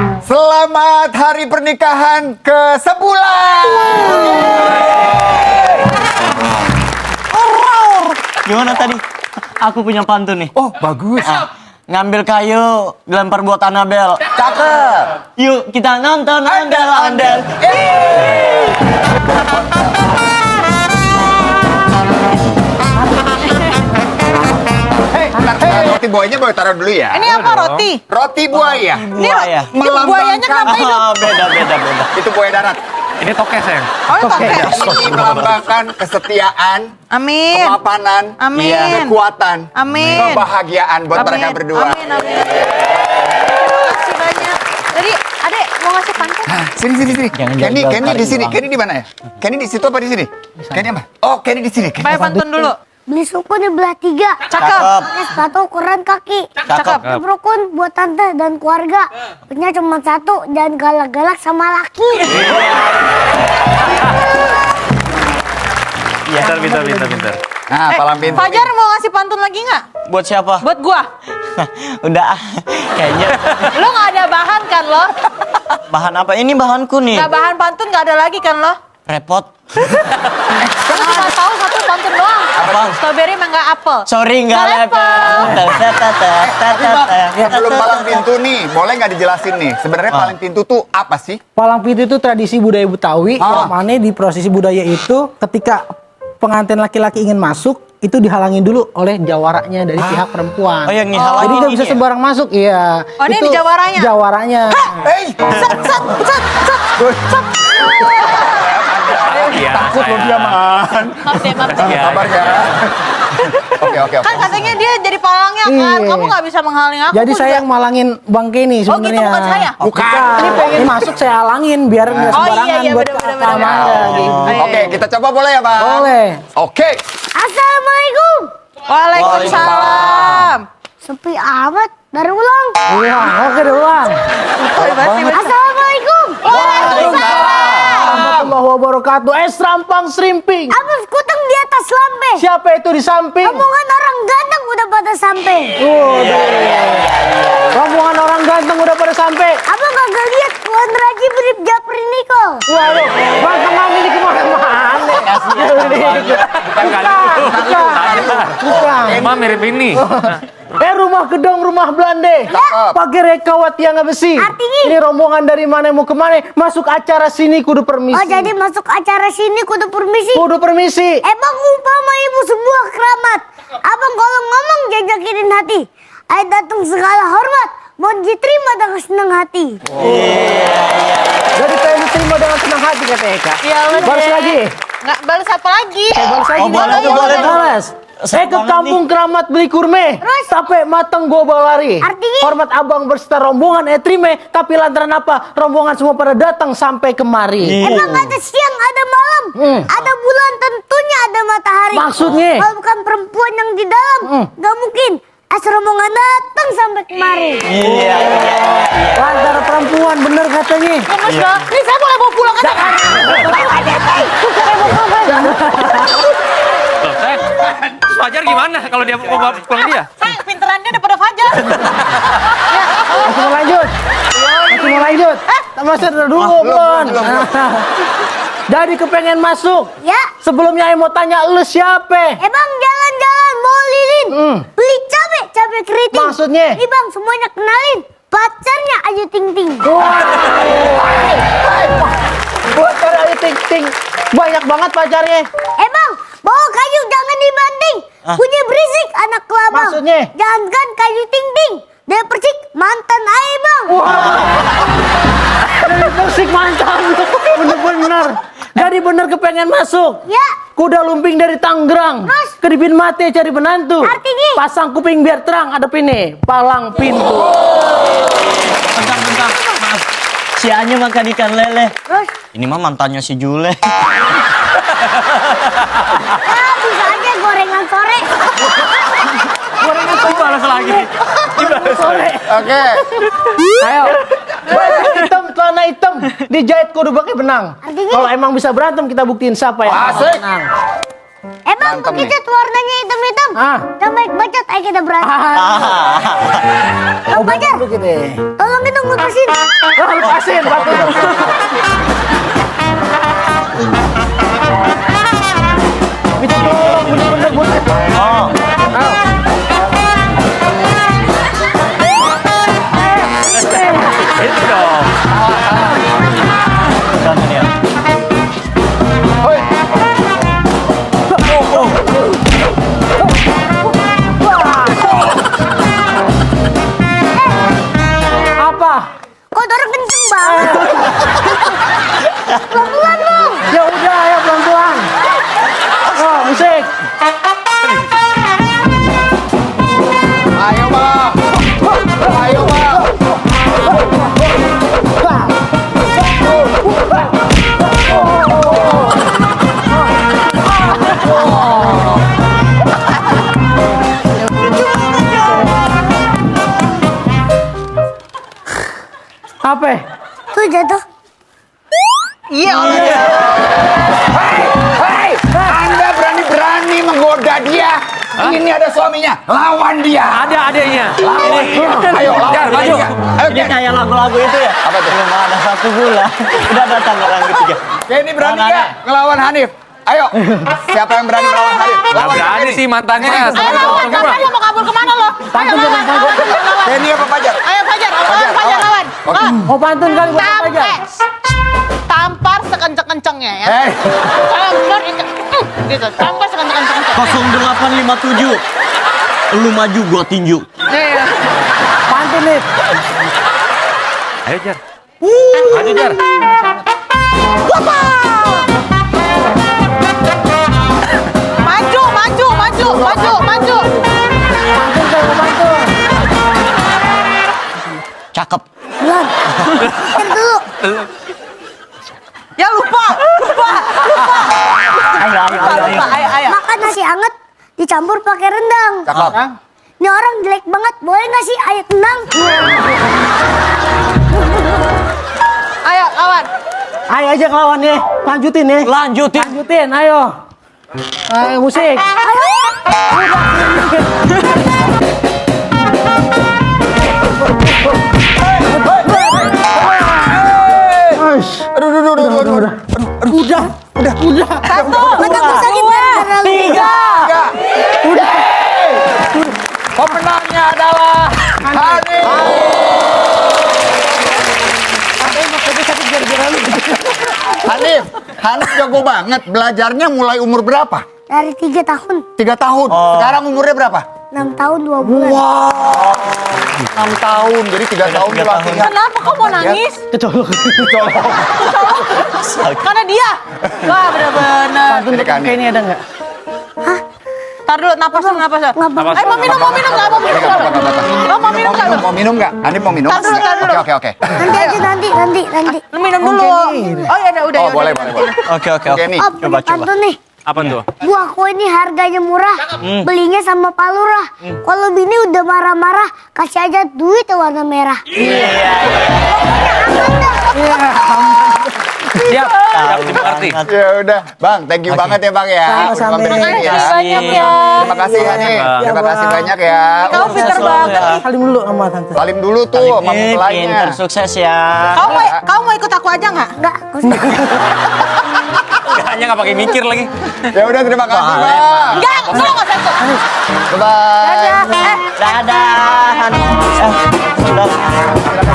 Selamat hari pernikahan ke-10. Gimana tadi? Aku punya pantun nih. Oh, bagus. Ngambil kayu, dilempar buat Anabel. Cakep. Yuk kita nonton ondel-ondel. Roti buahnya boleh taruh dulu ya. Ini apa roti? Roti buaya. Buaya. Ini buayanya kenapa hidup? Beda. Itu buaya darat. Ini tokek, sayang. Oh, ini tokek. Ini melambangkan kesetiaan, Amin. kemapanan, Amin. kekuatan, Amin. kebahagiaan buat mereka berdua. Amin. Terima kasih banyak. Jadi, Adek mau ngasih pantun? Sini. Jangan Kenny jaga di sini. tarik Kenny di mana ya? Kenny di situ apa di sini? Kenny apa? Oh, Kenny di sini. Bayar pantun dulu. Beli suku dibelah 3. Cakep. Pakai sepatu ukuran kaki. Cakep. Rukun buat tante dan keluarga. Punya cuma satu, jangan galak-galak sama laki. Iya. Pintar. Nah, palang pintu. Fajar mau ngasih pantun lagi nggak? Buat siapa? Buat gua. Udah. Kayaknya Lo nggak ada bahan kan lo? bahan apa? Ini bahanku nih. Nggak bahan pantun nggak ada lagi kan lo? Repot. Lo cuma tahu satu pantun doang. Apa? Strawberry mangga apel. Sorry nggak lepel. Sebelum palang pintu nih, boleh nggak dijelasin nih? Sebenarnya palang pintu tuh apa sih? Palang pintu itu tradisi budaya Betawi. Mana di prosesi budaya itu ketika pengantin laki-laki ingin masuk itu dihalangin dulu oleh jawaranya dari pihak perempuan. Oh, yang Jadi ngehalangin nggak ini bisa ya? sembarang masuk, iya. Oh, ini Itu di jawaranya? Jawaranya. Takut loh dia, Man. Maaf deh. Sabar ya. Oke. Kan katanya dia jadi palangnya kan. Iya. Kamu nggak bisa menghalangi aku. Jadi aku saya juga- yang malangin Bang Kenny Oh, sebenarnya. gitu, bukan saya? Bukan. Ini pengen masuk saya halangin biar nggak Oh, sembarangan iya, buat bener. keamanan gitu. Oke, kita coba boleh ya, Bang? Boleh. Oke. Assalamualaikum. Waalaikumsalam. Sepi amat. Dari ulang. Ulang, oke deh ulang. Assalamualaikum. Warahmatullahi wabarakatuh. Serampang serimping. Apa kuteng di atas lampe? Siapa itu di samping? Omongan orang ganteng udah pada sampai. Rombongan orang ganteng udah pada sampai. Apa kagak lihat Tuan Raji Brib Japri Niko? Waduh, ganteng kami ini kemana-mana. Bukan. Emang mirip ini. Rumah gedong, rumah Belanda. Pakai rekawat tiang besi. Artinya? Ini rombongan dari mana mau kemana? Masuk acara sini kudu permisi. Oh, jadi masuk acara sini kudu permisi. Kudu permisi. Emang umpama ibu sebuah keramat. Abang kalau ngomong jajakin hati. Ayo datang segala hormat. Mohon diterima dengan senang hati. Jadi pengen diterima dengan senang hati kata Eka. Ya udah. Balas lagi. Nggak balas apa lagi? Balas lagi. Oh, boleh. Balas. Saya ke kampung keramat beli kurme. Sampai mateng gua bawa lari. Artinya? Hormat abang berserta rombongan terima. Tapi lantaran apa? Rombongan semua pada datang sampai kemari. Emang ada siang, ada malam. Ada bulan, tentunya ada matahari. Maksudnya? Kalau bukan perempuan yang di dalam, gak mungkin. Rombongan datang sampai kemari. Iya. Lantaran perempuan bener katanya. Gemes banget. Nih saya boleh bawa pulang aja. Loh, sayang. Terus Fajar gimana kalau dia mau pulang dia? Saya pinterannya daripada Fajar. Masih mau lanjut? Masih mau lanjut? Masih dulu, belum. Jadi kepengen masuk. Ya, Sebelumnya Ayo mau tanya lu siapa? Bang jalan-jalan mau lilin. Beli cabai keriting. Maksudnya? Ini Bang, semuanya kenalin. Pacarnya Ayu Ting Ting. Buat Ayu Ting Ting. Banyak banget pacarnya. Bang, bawa kayu jangan dibanting. Punya berisik anak kelabang. Maksudnya? Jangankan kayu Ting Ting. Dia persik mantan Ayu Bang. Jadi musik mantan. Bener-bener. Jadi bener kepengen masuk. Ya, Kuda lumping dari Tangerang. Terus? Kedipin mati cari menantu. Artinya? Pasang kuping biar terang. Ada ini. Palang pintu. Bentar. Maaf. Si Anya makan ikan lele. terus Ini mah mantannya si Jule. bisa aja gorengan sore. Dibalas lagi. Oke. Ayo. Baju hitam, celana hitam, dijahit kudu pakai benang. Artinya? Kalau emang bisa berantem kita buktiin siapa yang Asik. menang. Emang Mantap nih. begitu warnanya hitam-hitam. Ah. Yang baik bacot, ayo kita berani. Bang Fajar, Dulu gitu. tolong kita ngurusin. Lepasin batu. Itu tolong bener-bener buat. Oh. Itu dong. Jangan ya. Apa? Kok dorong kenceng banget? Pelan-pelan dong. Ya udah, ayo pelan-pelan. Oh, musik. Ayo bang. Ayo bang. Apa? Tuh jatuh. Hei, Anda berani-berani menggoda dia. Ini ada suaminya. Lawan dia. Ada adanya. Lawan dia. Ayo lawan Jar, maju. dia. Ayo Ini Ken. kayak lagu-lagu itu ya. Apa tuh? Belum ada 1 bulan. Udah datang orang ketiga. Kenny berani Lawan nggak ngelawan Hanif? Ayo. Siapa yang berani melawan Hanif? Gak Lawan berani Kenny. sih mantannya. Ayo lawan, kapan lo mau kabur kemana lo? Ayo lawan, lawan, lawan. Kenny apa Fajar? Ayo Fajar, lawan, Fajar, Fajar, lawan. lawan. Oke. Mau pantun kali buat apa aja? Tampar sekenceng-kencengnya ya. Hei. Kalau benar gitu, tampar sekenceng-kencengnya. 0857. Lu maju gua tinju. Iya. Pantun nih. Ayo Jar. Maju Jar. Maju, maju, maju, maju, maju. Pantun kan, mau pantun. Cakep. Belum. Ntar dulu. Ya lupa. Ayo. Makan nasi anget dicampur pakai rendang. Cakep. Ini orang jelek banget. Boleh nggak sih ayo tenang? Ayo, lawan. Ayo aja ngelawan nih. Lanjutin nih. Lanjutin. Lanjutin, ayo. Ayo musik. Udah. Satu, Mataku sakit gara-gara lu. Tiga. Udah. Pemenangnya adalah Hanif. Hanif, Hanif jago banget. Belajarnya mulai umur berapa? Dari 3 tahun, 3 tahun. Sekarang umurnya berapa? 6 tahun 2 bulan. Wow. 6 tahun. Jadi 3 tahun Tiga tuh latihan. kenapa kau mau nangis? Kecolok. Karena dia. Wah, bener-bener. Pantun Jadi untuk kan, ini ada nggak? Tar dulu, napas dulu, napas dulu. Nggak apa-apa. Eh, mau minum nggak? Mau minum nggak? Lo mau minum nggak? Mau minum nggak? Hanif mau minum? Tar dulu. Oke. Nanti aja, nanti. Lu minum dulu. Oh ya udah. Oh, boleh. Oke. Oke, nih. Oh, Coba. pantun nih. Apa tuh? Buah kue ini harganya murah, belinya sama Pak Lurah. Kalau bini udah marah-marah, kasih aja duit warna merah. Siap. Dimengerti. Ya udah, Bang. Thank you banget ya, Bang ya. Sama-sama. Udah mampir sini ya. Banyak ya. Terima kasih Hanif. Terima kasih Bang. banyak ya. Kau pinter banget. Salim dulu sama tante. Salim dulu tuh sama mempelainya. Pinter, sukses ya. Kau mau ikut aku aja nggak? Enggak, Hanya nggak pakai mikir lagi. Ya udah, terima kasih, Bang. Enggak, lu nggak usah ikut. Bye. Dadah. Dadah. Udah.